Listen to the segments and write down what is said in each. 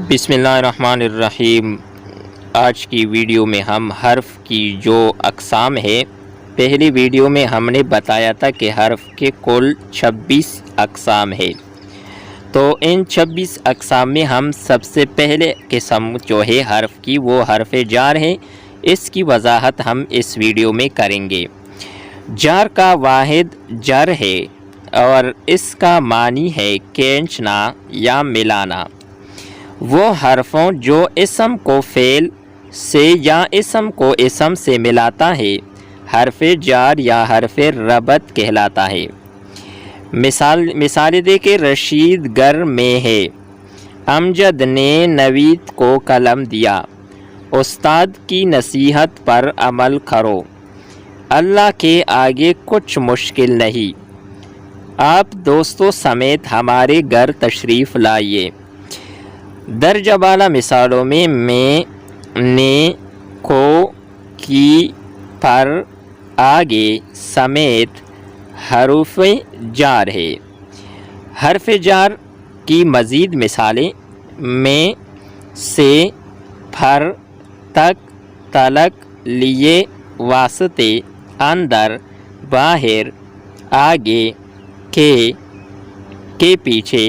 बिस्मिल्लाहिर्रहमानिर्रहीम। आज की वीडियो में हम हर्फ की जो अक़साम है, पहली वीडियो में हमने बताया था कि हर्फ के कुल 26 अक़साम है। तो इन 26 अक़साम में हम सबसे पहले किस्म जो है हर्फ की वो हर्फ जार है। इसकी वजाहत हम इस वीडियो में करेंगे। जार का वाहिद जर है और इसका मानी है खींचना या मिलाना। वो हरफों जो इसम को फ़ेल से या इसम को इसम से मिलाता है हरफ जार या हरफ रबत कहलाता है। मिसाल दे के रशीद घर में है, अमजद ने नवीद को कलम दिया, उस्ताद की नसीहत पर अमल करो, अल्लाह के आगे कुछ मुश्किल नहीं, आप दोस्तों समेत हमारे घर तशरीफ़ लाइए। दर्जा बाला मिसालों में ने, को, की, पर, आगे समेत हरूफ जार है। हरफ जार की मज़ीद मिसालें में, से, फर, तक, तलक, लिए, वास्ते, अंदर, बाहर, आगे, के पीछे,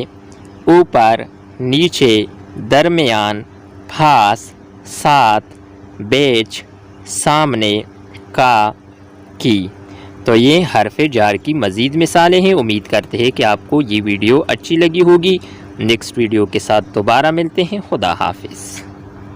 ऊपर, नीचे, दरमियान, पास, साथ, बेच, सामने, का, की। तो ये हरफ जार की मज़ीद मिसालें हैं। उम्मीद करते हैं कि आपको ये वीडियो अच्छी लगी होगी। नेक्स्ट वीडियो के साथ दोबारा मिलते हैं। खुदा हाफिज़।